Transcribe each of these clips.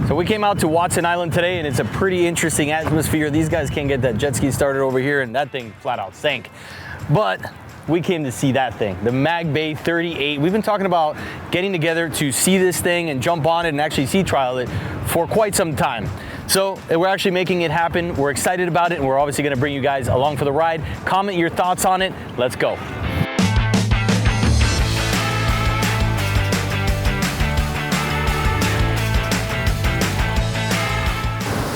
So we came out to Watson Island today, and it's a pretty interesting atmosphere. These guys can't get that jet ski started over here, and that thing flat out sank. But we came to see that thing, the Mag Bay 38. We've been talking about getting together to see this thing and jump on it and actually sea trial it for quite some time. So we're actually making it happen. We're excited about it, and we're obviously gonna bring you guys along for the ride. Comment your thoughts on it. Let's go.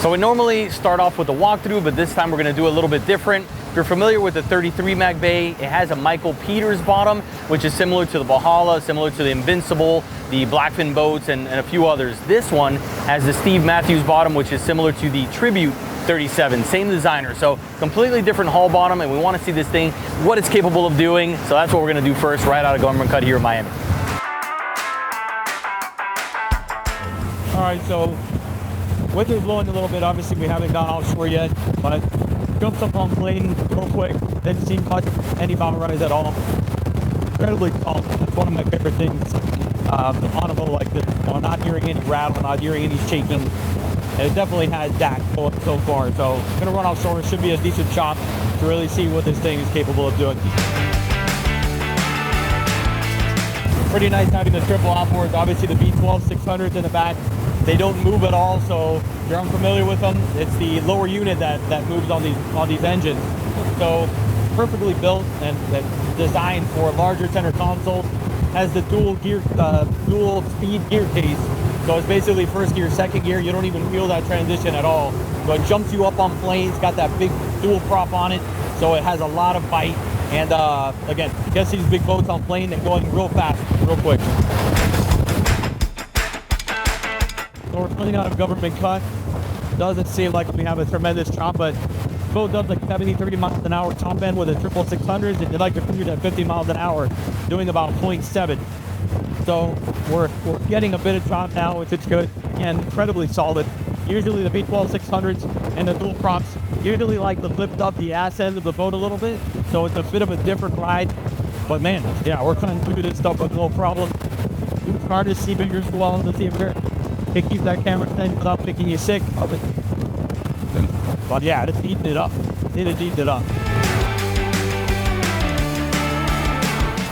So we normally start off with a walkthrough, but this time we're gonna do a little bit different. If you're familiar with the 33 Mag Bay, it has a Michael Peters bottom, which is similar to the Valhalla, similar to the Invincible, the Blackfin boats, and a few others. This one has the Steve Matthews bottom, which is similar to the Tribute 37, same designer. So completely different hull bottom, and we wanna see this thing, what it's capable of doing. So that's what we're gonna do first, right out of Government Cut here in Miami. All right, so wind is blowing a little bit. Obviously, we haven't gone offshore yet, but jumped up on plane real quick. Didn't see much, any bomb rise at all. Incredibly calm. It's one of my favorite things on a boat like this. You know, not hearing any rattle, not hearing any shaking. And it definitely has that so far. So I'm gonna run offshore. It should be a decent shot to really see what this thing is capable of doing. Pretty nice having the triple outboards. Obviously, the V12 600s in the back. They don't move at all, so if you're unfamiliar with them, it's the lower unit that moves on these engines. So perfectly built and designed for larger center consoles. Has the dual speed gear case. So it's basically first gear, second gear. You don't even feel that transition at all. So it jumps you up on planes, got that big dual prop on it. So it has a lot of bite. And again, I guess these big boats on plane, they're going real fast, real quick. So we're running out of Government Cut. Doesn't seem like we have a tremendous chop, but boat does like 70, 30 miles an hour top end with a triple 600s, and you'd like to cruise at 50 miles an hour, doing about 0.7. So we're getting a bit of drop now, which is good, and incredibly solid. Usually the V12 600s and the dual props usually like to lift up the ass end of the boat a little bit, so it's a bit of a different ride. But man, yeah, we're trying to do this stuff with no problem. It's hard to see fingers go on to see if it keeps that camera thing without making you sick of it. But yeah, it's eating it up. It's eating it up.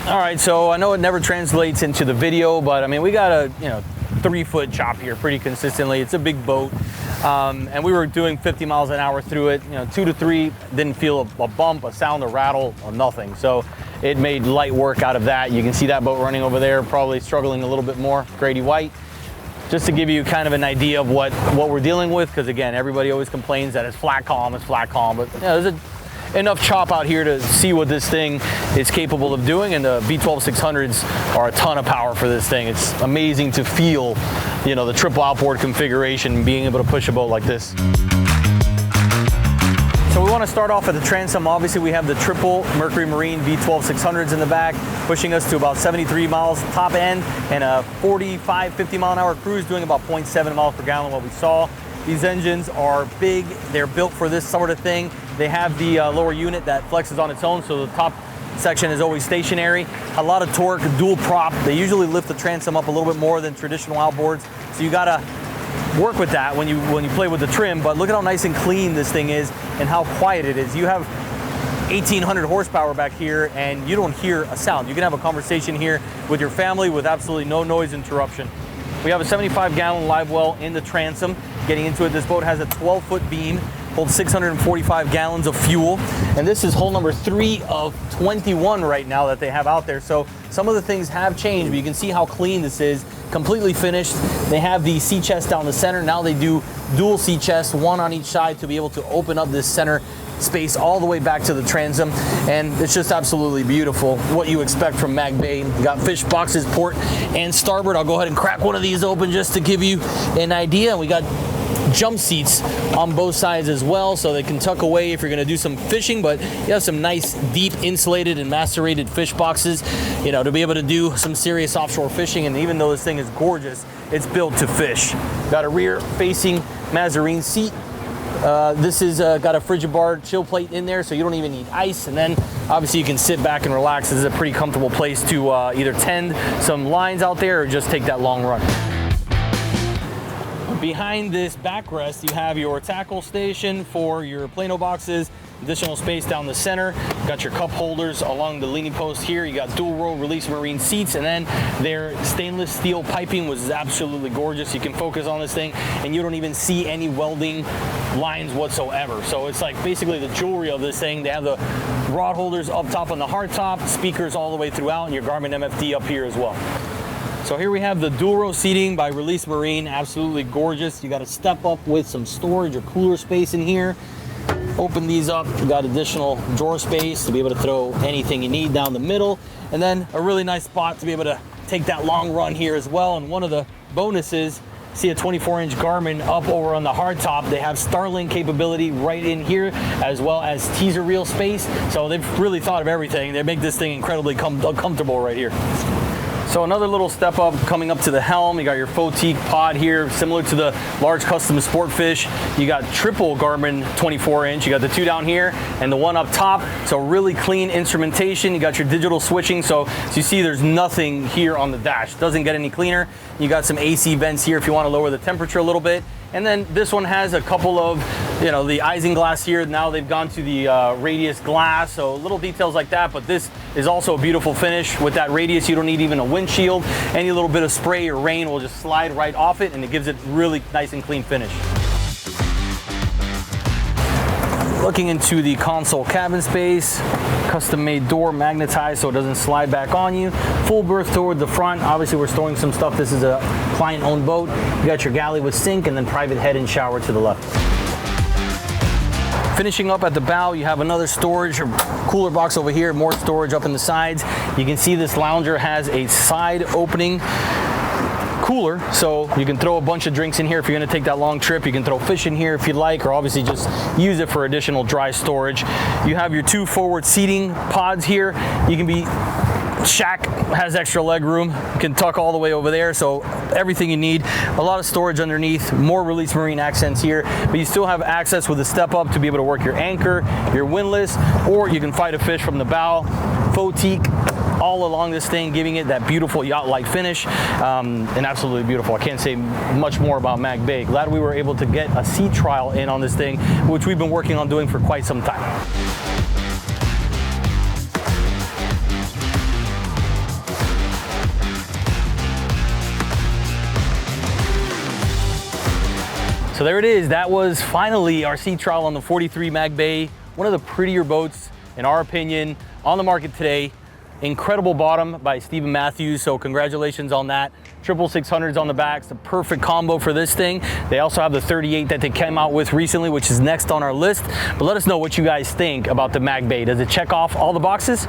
All right, so I know it never translates into the video, but I mean, we got a 3-foot chop here pretty consistently. It's a big boat, and we were doing 50 miles an hour through it. 2 to 3, didn't feel a bump, a sound, a rattle, or nothing. So it made light work out of that. You can see that boat running over there, probably struggling a little bit more. Grady White. Just to give you kind of an idea of what we're dealing with, because again, everybody always complains that it's flat calm, but there's enough chop out here to see what this thing is capable of doing, and the V12 600s are a ton of power for this thing. It's amazing to feel, the triple outboard configuration, being able to push a boat like this. So we want to start off at the transom. Obviously, we have the triple Mercury Marine V12 600s in the back, pushing us to about 73 miles top end, and a 45, 50 mile an hour cruise, doing about 0.7 miles per gallon, what we saw. These engines are big. They're built for this sort of thing. They have the lower unit that flexes on its own, so the top section is always stationary. A lot of torque, dual prop. They usually lift the transom up a little bit more than traditional outboards, so you gotta work with that when you play with the trim. But look at how nice and clean this thing is and how quiet it is. You have 1,800 horsepower back here, and you don't hear a sound. You can have a conversation here with your family with absolutely no noise interruption. We have a 75-gallon live well in the transom. Getting into it, this boat has a 12-foot beam, holds 645 gallons of fuel, and this is hull number 3 of 21 right now that they have out there. So some of the things have changed, but you can see how clean this is, completely finished. They have the sea chest down the center. Now they do dual sea chests, one on each side, to be able to open up this center space all the way back to the transom, and it's just absolutely beautiful. What you expect from Mag Bay. You got fish boxes port and starboard. I'll go ahead and crack one of these open just to give you an idea. We got jump seats on both sides as well, so they can tuck away if you're going to do some fishing, but you have some nice deep insulated and macerated fish boxes, to be able to do some serious offshore fishing. And even though this thing is gorgeous, it's built to fish. Got a rear facing Mazarine seat. This is got a Frigibar chill plate in there, so you don't even need ice. And then obviously you can sit back and relax. This is a pretty comfortable place to either tend some lines out there or just take that long run. Behind this backrest, you have your tackle station for your Plano boxes, additional space down the center. You got your cup holders along the leaning post here. You got dual row release marine seats, and then their stainless steel piping was absolutely gorgeous. You can focus on this thing and you don't even see any welding lines whatsoever. So it's like basically the jewelry of this thing. They have the rod holders up top on the hardtop, speakers all the way throughout, and your Garmin MFD up here as well. So here we have the dual row seating by Release Marine, absolutely gorgeous. You got to step up with some storage or cooler space in here. Open these up, you got additional drawer space to be able to throw anything you need down the middle, and then a really nice spot to be able to take that long run here as well. And one of the bonuses, see a 24-inch Garmin up over on the hardtop. They have Starlink capability right in here, as well as teaser reel space. So they've really thought of everything. They make this thing incredibly comfortable right here. So another little step up coming up to the helm. You got your Photique pod here, similar to the large custom sport fish. You got triple Garmin 24-inch. You got the two down here and the one up top. So really clean instrumentation. You got your digital switching. So as you see, there's nothing here on the dash. Doesn't get any cleaner. You got some AC vents here if you want to lower the temperature a little bit. And then this one has a couple of, the isinglass here. Now they've gone to the radius glass, so little details like that. But this is also a beautiful finish. With that radius, you don't need even a windshield. Any little bit of spray or rain will just slide right off it, and it gives it really nice and clean finish. Looking into the console cabin space, custom made door, magnetized so it doesn't slide back on you. Full berth toward the front. Obviously we're storing some stuff. This is a client owned boat. You got your galley with sink and then private head and shower to the left. Finishing up at the bow, you have another storage or cooler box over here, more storage up in the sides. You can see this lounger has a side opening cooler, so you can throw a bunch of drinks in here if you're going to take that long trip. You can throw fish in here if you'd like, or obviously just use it for additional dry storage. You have your two forward seating pods here. You can be shack has extra leg room. You can tuck all the way over there, so everything you need. A lot of storage underneath, more Release Marine accents here, but you still have access with a step up to be able to work your anchor, your windlass, or you can fight a fish from the bow. Photique all along this thing, giving it that beautiful yacht-like finish, and absolutely beautiful. I can't say much more about Mag Bay. Glad we were able to get a sea trial in on this thing, which we've been working on doing for quite some time. So there it is. That was finally our sea trial on the 43 Mag Bay, one of the prettier boats, in our opinion, on the market today. Incredible bottom by Stephen Matthews, so congratulations on that. 600s on the back, it's the perfect combo for this thing. They also have the 38 that they came out with recently, which is next on our list. But let us know what you guys think about the Mag Bay. Does it check off all the boxes?